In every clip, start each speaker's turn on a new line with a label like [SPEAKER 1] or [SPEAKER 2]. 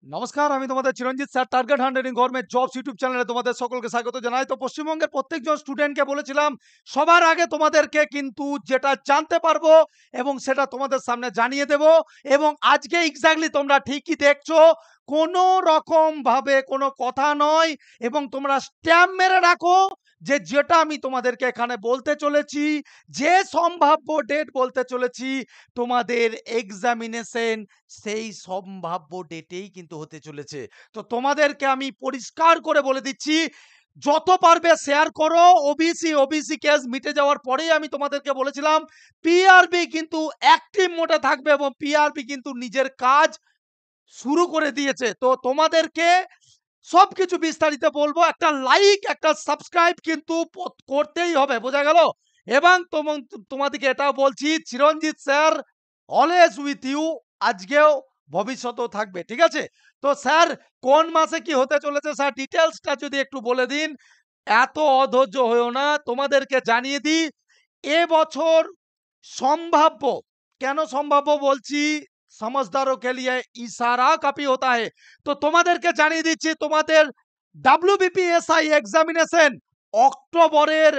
[SPEAKER 1] নমস্কার, আমি তোমাদের চিরঞ্জিত sir target হান্ড্রেডিং government jobs YouTube চ্যানেলে তোমাদের সকলকে স্বাগত জানাই। তো পশ্চিমবঙ্গের প্রত্যেকজন স্টুডেন্টকে বলেছিলাম সবার আগে তোমাদেরকে কিন্তু যেটা জানতে পারবো এবং সেটা তোমাদের সামনে জানিয়ে দেব। এবং আজকে এক্স্যাক্টলি তোমরা ঠিকই দেখছো, কোনো রকম ভাবে কোনো কথা নয় এবং তোমরা স্ট্যাম্প মেরে রাখো যে যেটা আমি তোমাদেরকে এখানে বলতে চলেছি, যে সম্ভাব্য ডেট বলতে চলেছি তোমাদের এক্সামিনেশন সেই সম্ভাব্য ডেটেই কিন্তু হতে চলেছে। তো তোমাদেরকে আমি পরিষ্কার করে বলে দিচ্ছি, যত পারবে শেয়ার করো। ওবিসি কেস মিটে যাওয়ার পরেই আমি তোমাদেরকে বলেছিলাম পিআরবি কিন্তু অ্যাক্টিভ মোডে থাকবে এবং পিআরবি কিন্তু নিজের কাজ শুরু করে দিয়েছে। তো তোমাদেরকে সবকিছু বিস্তারিত বলবো। একটা লাইক, একটা সাবস্ক্রাইব কিন্তু করতেই হবে, বোঝা গেল? এবং তোমাদেরকে এটাও বলছি, চিরঞ্জিত স্যার অলওয়েজ উইথ ইউ, আজকেও ভবিষ্যতেও থাকবে, ঠিক আছে? তো স্যার কোন মাসে কি হতে চলেছে স্যার ডিটেলসটা যদি একটু বলে দিন। এত অধৈর্য হয়েও না, তোমাদেরকে জানিয়ে দিই এবছর সম্ভাব্য, কেন সম্ভাব্য বলছি, समझदारों के लिए इशारा काफी होता है। তো তোমাদেরকে জানিয়ে দিচ্ছি তোমাদের ডাব্লিউবিপিএসআই এক্সামিনেশন অক্টোবরের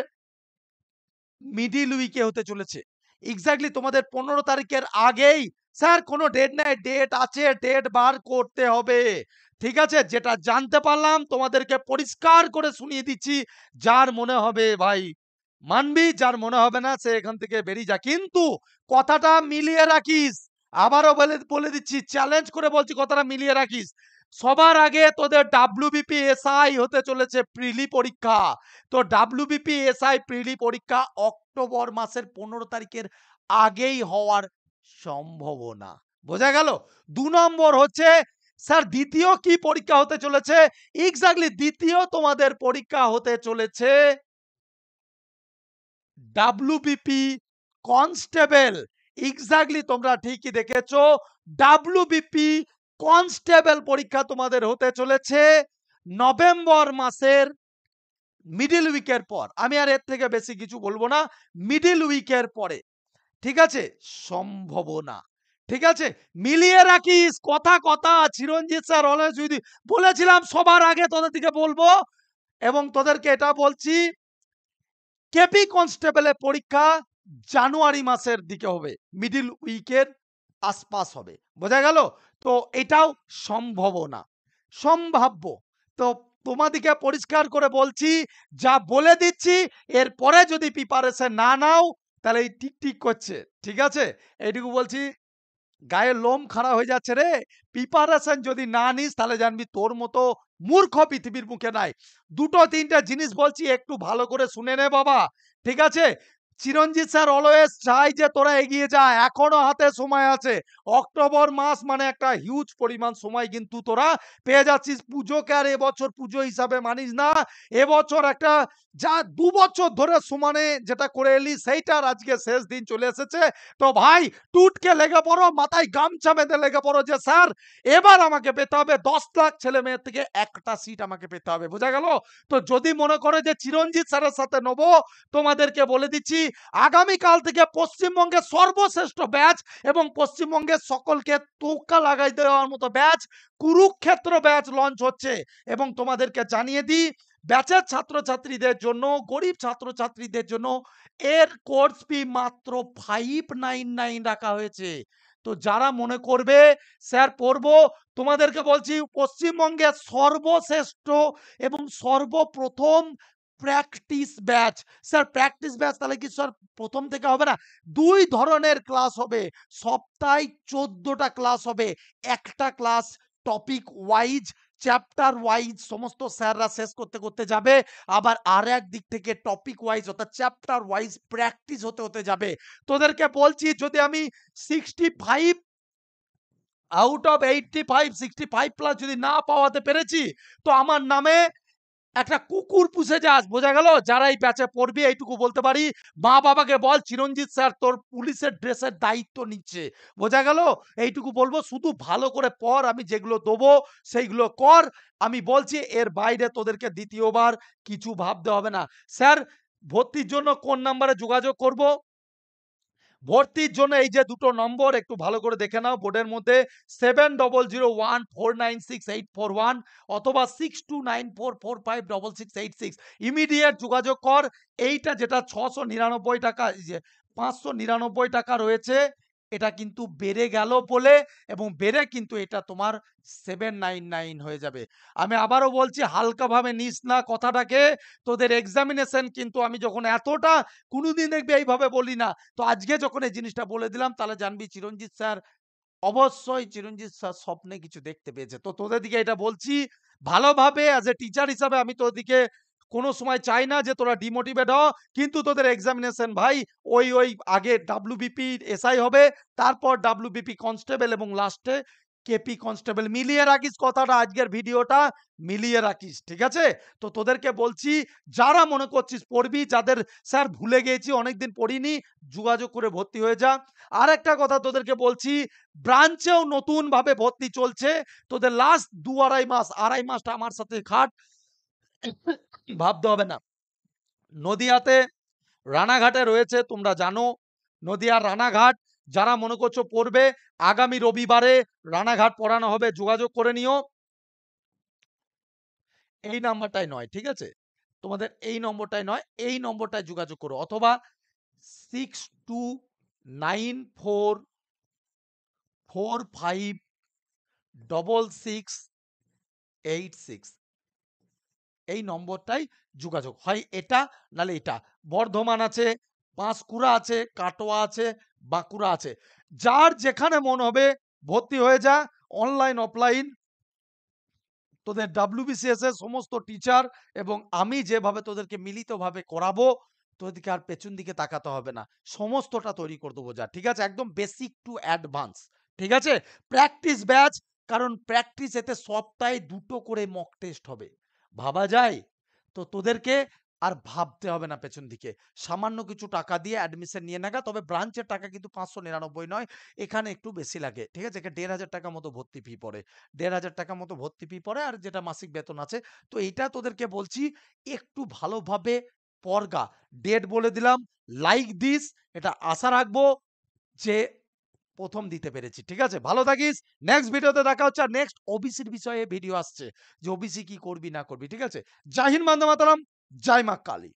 [SPEAKER 1] মিডিল উইকে হতে চলেছে। এক্স্যাক্টলি তোমাদের 15 তারিখের আগেই। স্যার কোনো ডেট নাই, ডেট আছে, ডেট বার করতে হবে, ঠিক আছে? যেটা জানতে পারলাম তোমাদেরকে পরিষ্কার করে শুনিয়ে দিচ্ছি। যার মনে হবে ভাই মানবি, যার মনে হবে না সে এখান থেকে বেরিয়ে যা, কিন্তু কথাটা মিলিয়ে রাখিস। আবারও বলে বলে দিচ্ছি, চ্যালেঞ্জ করে বলছি, কথাটা মিলিয়ে রাখিস। সবার আগে তোদের ডাব্লিউবিপিএসআই হতে চলেছে প্রিলি পরীক্ষা। তো ডাব্লিউবিপিএসআই প্রিলি পরীক্ষা অক্টোবর মাসের 15 তারিখের আগেই হওয়ার সম্ভাবনা, বোঝা গেল? 2 নম্বর হচ্ছে স্যার দ্বিতীয় কি পরীক্ষা হতে চলেছে। এক্স্যাক্টলি দ্বিতীয় তোমাদের পরীক্ষা হতে চলেছে ডাব্লিউবিপি কনস্টেবল। এক্স্যাক্টলি তোমরা ঠিকই দেখেছো, ডাব্লিউবিপি কনস্টেবল পরীক্ষা তোমাদের হতে চলেছে নভেম্বর মাসের মিডল উইকের পর। আমি আর এর থেকে বেশি কিছু বলবো না, মিডল উইকের পরে, ঠিক আছে? সম্ভাবনা, ঠিক আছে? মিলিয়ে রাখিস, কথা কথা চিরঞ্জিত স্যার অলওয়েজ উইথ ইউ। বলেছিলাম সবার আগে তোদের দিকে বলবো এবং তোদেরকে এটা বলছি, কেপি কনস্টেবলের পরীক্ষা জানুয়ারি মাসের দিকে হবে, মিডল উইকের আশপাশ হবে, বোঝা গেল? তো এটাও সম্ভাবনা, সম্ভাব্য। তো তোমাদিকে পরিষ্কার করে বলছি, যা বলে দিচ্ছি, এরপরে যদি প্রিপারেশন না নাও তাহলে এই টিক করছে, ঠিক আছে? এইটুকু বলছি, গায়ের লোম খাড়া হয়ে যাচ্ছে রে। প্রিপারেশন যদি না নিস তাহলে জানবি তোর মতো মূর্খ পৃথিবীর মুখে নাই। দুটো তিনটা জিনিস বলছি, একটু ভালো করে শুনে নে বাবা, ঠিক আছে? চিরঞ্জিত স্যার অলওয়েজ চাই যে তোরা এগিয়ে যা, এখনো হাতে সময় আছে। অক্টোবর মাস মানে একটা হিউজ পরিমাণ সময় কিন্তু তোরা পেয়ে যাচ্ছিস। পুজোকে আর এবছর পুজো হিসাবে মানিস না। এবছর একটা যা 2 বছর ধরে সমানে যেটা করে এলি সেইটার আজকে শেষ দিন চলে এসেছে। তো ভাই টুটকে লেগে পড়ো, মাথায় গামছা বেঁধে লেগে পড়ো যে স্যার এবার আমাকে পেতে হবে 10 লাখ ছেলে মেয়ের থেকে একটা সিট আমাকে পেতে হবে, বোঝা গেল? তো যদি মনে করে যে চিরঞ্জিত স্যারের সাথে নেবো, তোমাদেরকে বলে দিচ্ছি আগামীকাল থেকে পশ্চিমবঙ্গের সর্বশ্রেষ্ঠ ব্যাচ এবং পশ্চিমবঙ্গের সকলকে টোকা লাগাই দেওয়ার মতো ব্যাচ, কুরুক্ষেত্র ব্যাচ লঞ্চ হচ্ছে। এবং তোমাদেরকে জানিয়ে দিই, ব্যাচের ছাত্রছাত্রীদের জন্য, গরিব ছাত্রছাত্রীদের জন্য এর কোর্স ফি মাত্র 599 রাখা হয়েছে। তো যারা মনে করবে স্যার পড়বো, তোমাদেরকে বলছি পশ্চিমবঙ্গের সর্বশ্রেষ্ঠ এবং সর্বপ্রথম practice batch. Sir practice batch তাহলে কি স্যার প্রথম থেকে হবে না? 2 ধরনের ক্লাস হবে, সপ্তাহে 14টা ক্লাস হবে। একটা class topic wise, chapter wise সমস্ত স্যাররা শেষ করতে করতে যাবে। আবার আর এক দিক থেকে টপিক ওয়াইজ অর্থাৎ চ্যাপ্টার ওয়াইজ প্র্যাকটিস হতে হতে যাবে। তোদেরকে বলছি, যদি আমি 65 আউট অফ 85, 65 প্লাস যদি না পাওয়াতে পেরেছি, তো আমার নামে একটা কুকুর পুষে যাস, বোঝা গেল? যারা এই ব্যাচে পড়বি এইটুকু বলতে পারি, মা বাবাকে বল চিরঞ্জিত স্যার তোর পুলিশের ড্রেসের দায়িত্ব নিচ্ছে, বোঝা গেল? এইটুকু বলবো, শুধু ভালো করে পড়, আমি যেগুলো দেবো সেইগুলো কর। আমি বলছি এর বাইরে তোদেরকে দ্বিতীয়বার কিছু ভাবতে হবে না। স্যার ভর্তির জন্য কোন নাম্বারে যোগাযোগ করব? ভর্তির জন্য এই যে দুটো নম্বর একটু ভালো করে দেখে নাও বোর্ডের মধ্যে 7001496841 অথবা 6294456686 ইমিডিয়েট যোগাযোগ কর। এইটা যেটা 699 টাকা, এই যে 599 টাকা রয়েছে, এটা কিন্তু বেড়ে গেল বলে, এবং বেড়ে কিন্তু এটা তোমার 799 হয়ে যাবে। আমি আবারও বলছি, হালকাভাবে নিস না কথাটাকে। তোদের এক্সামিনেশন কিন্তু আমি যখন এতটা কোনোদিন দেখবি এইভাবে বলি না, তো আজকে যখন এই জিনিসটা বলে দিলাম তাহলে জানবি চিরঞ্জিত স্যার, অবশ্যই চিরঞ্জিত স্যার স্বপ্নে কিছু দেখতে পেয়েছে। তো তোদের দিকে এটা বলছি ভালোভাবে, অ্যাজ এ টিচার হিসাবে আমি তোদের দিকে কোনো সময় চাই না যে তোরা ডিমোটিভেট হ, কিন্তু তোদের এক্সামিনেশন ভাই ওই আগে ডাব্লিউবিপি এসআই হবে, তারপর ডাব্লিউবিপি কনস্টেবল এবং লাস্টে কেপি কনস্টেবল। মিলিয়ে রাখিস কথাটা, আজকের ভিডিওটা মিলিয়ে রাখিস, ঠিক আছে? তো তোদেরকে বলছি, যারা মনে করছিস পড়বি, যাদের স্যার ভুলে গেছি অনেকদিন পড়িনি, যোগাযোগ করে ভর্তি হয়ে যা। আর একটা কথা তোদেরকে বলছি, ব্রাঞ্চেও নতুন ভাবে ভর্তি চলছে। তোদের লাস্ট 2-2.5 মাসটা আমার সাথে খাট, ভাবতে হবে না। নদিয়াতে রানাঘাটে রয়েছে, তোমরা জানো নদিয়ার রানাঘাট। যারা মনে করছো পড়বে, আগামী রবিবারে রানাঘাট পড়ানো হবে, যোগাযোগ করে নিও। এই নাম্বারটাই নয়, ঠিক আছে? তোমাদের এই নম্বরটাই নয়, এই নম্বরটায় যোগাযোগ করো, অথবা 6294456686 এই নম্বরটাই যোগাযোগ হয়। এটা নালে এটা। বর্ধমান আছে, পাঁশকুড়া আছে, কাটোয়া আছে, বাঁকুড়া আছে। যার যেখানে মন হবে ভর্তি হয়ে যা। অনলাইন অফলাইন তোদের ডাব্লিউবিসিএস এর সমস্ত টিচার এবং আমি যেভাবে তোদেরকে মিলিতভাবে করাবো, তোদেরকে আর পেছন দিকে তাকাতে হবে না। সমস্তটা তৈরি করে দেবো যা, ঠিক আছে? একদম বেসিক টু অ্যাডভান্স, ঠিক আছে? প্র্যাকটিস ব্যাচ, কারণ প্র্যাকটিস এতে সপ্তাহে 2টো করে মক টেস্ট হবে। ভাবা যায়? তো তোদেরকে আর ভাবতে হবে না পেছন দিকে। সামান্য কিছু টাকা দিয়ে অ্যাডমিশন নিয়ে নেগা। তবে ব্রাঞ্চের টাকা কিন্তু 599 নয়, এখানে একটু বেশি লাগে, ঠিক আছে? এখানে 1,500 টাকা মতো ভর্তি ফি পড়ে। 1,500 টাকা মতো ভর্তি ফি পড়ে, আর যেটা মাসিক বেতন আছে। তো এইটা তোদেরকে বলছি, একটু ভালোভাবে পড়গা। ডেট বলে দিলাম, লাইক দিস, এটা আশা রাখবো যে ১ম দিতে পেরেছি, ঠিক আছে? ভালো থাকিস। নেক্সট ভিডিওতে দেখা হচ্ছে। আর নেক্সট ওবিসির বিষয়ে ভিডিও আসছে, যে ওবিসি কি করবি না করবি, ঠিক আছে? জয় হিন্দ, বন্দে মাতরম, জয় মা কালী।